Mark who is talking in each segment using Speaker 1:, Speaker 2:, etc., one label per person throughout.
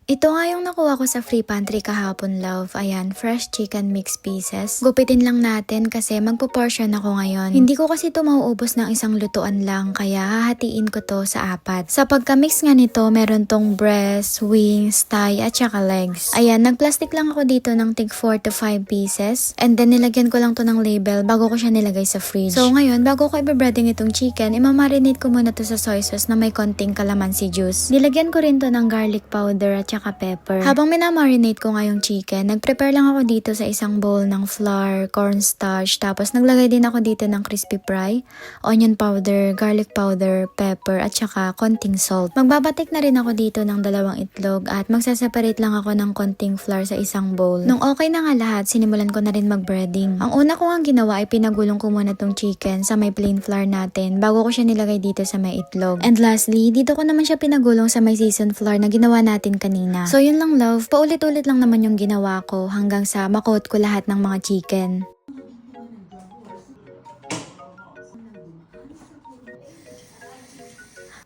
Speaker 1: Ito nga yung nakuha ko sa free pantry kahapon, love. Ayan, fresh chicken mix pieces. Gupitin lang natin kasi magpo-portion ako ngayon. Hindi ko kasi ito mauubos ng isang lutuan lang, kaya hahatiin ko to sa 4. Sa pagka-mix nga nito, meron tong breast, wings, thigh, at saka legs. Ayan, nag-plastic lang ako dito ng tig 4 to 5 pieces. And then nilagyan ko lang to ng label bago ko siya nilagay sa fridge. So ngayon, bago ko i-breading itong chicken, imamarinate ko muna to sa soy sauce na may konting calamansi juice. Nilagyan ko rin to ng garlic powder at saka pepper. Habang minamarinate ko nga yung chicken, nag-prepare lang ako dito sa isang bowl ng flour, cornstarch, tapos naglagay din ako dito ng crispy fry, onion powder, garlic powder, pepper, at saka konting salt. Magbabatik na rin ako dito ng 2 itlog at magsaseparate lang ako ng konting flour sa isang bowl. Nung okay na nga lahat, sinimulan ko na rin mag-breading. Ang una ko nga ginawa ay pinagulong ko muna tong chicken sa may plain flour natin bago ko siya nilagay dito sa may itlog. And lastly, dito ko naman siya pinagulong sa may seasoned flour na ginawa natin kanina. So yun lang, love, paulit-ulit lang naman yung ginawa ko hanggang sa makot ko lahat ng mga chicken.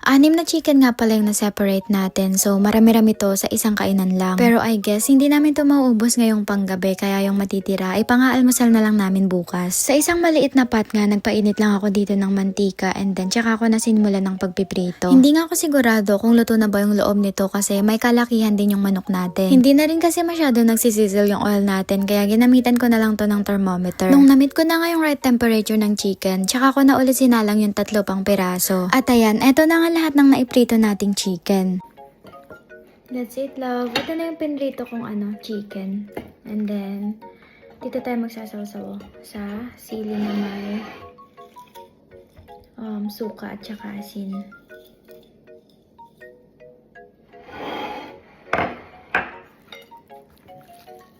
Speaker 1: 6 na chicken nga pala yung na-separate natin, so marami-rami to sa isang kainan lang. Pero I guess, hindi namin to mauubos ngayong panggabi, kaya yung matitira ay pang-aalmusal na lang namin bukas. Sa isang maliit na pot nga, nagpainit lang ako dito ng mantika and then tsaka ako nasinmulan ng pagpiprito. Hindi nga ako sigurado kung luto na ba yung loob nito kasi may kalakihan din yung manok natin. Hindi na rin kasi masyado nagsisizzle yung oil natin, kaya ginamitan ko na lang to ng thermometer. Nung namit ko na nga yung right temperature ng chicken, tsaka ko na ulit sinalang yung 3 pang piraso. At ayan, eto na nga lahat ng naiprito nating chicken. That's it, love. Ito na yung pinrito kong chicken. And then, dito tayo magsasawsaw sa sili na may suka at saka asin.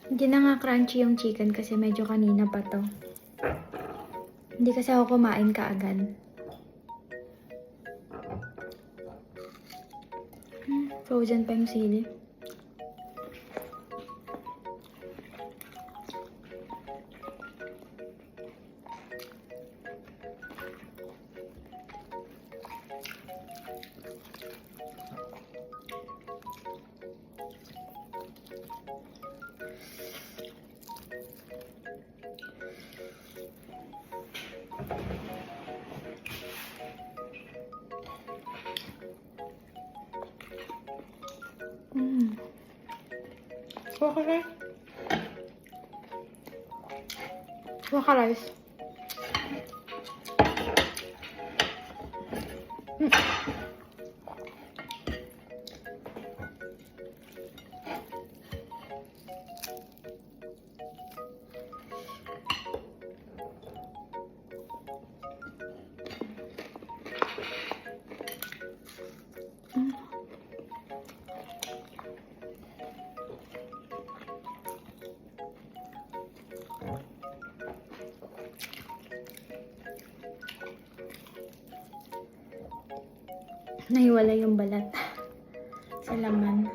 Speaker 1: Hindi na nga crunchy yung chicken kasi medyo kanina pa to. Hindi kasi ako kumain kaagad. Frozen pa yung sili. Waka rice. Waka rice. Nahiwala yung balat sa laman.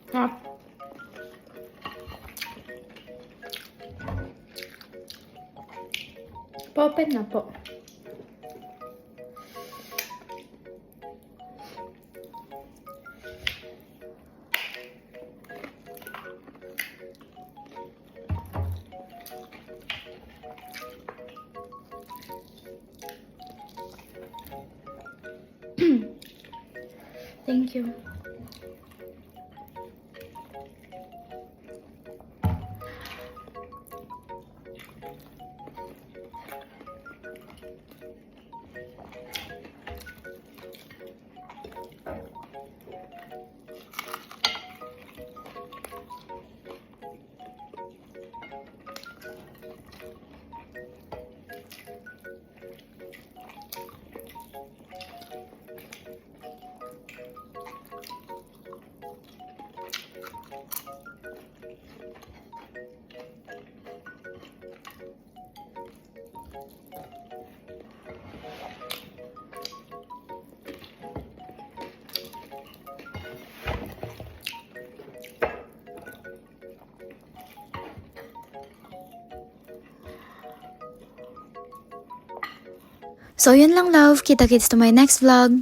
Speaker 1: Sarap. Pa-open na po. Thank you. So yun lang love, kita-kits to my next vlog.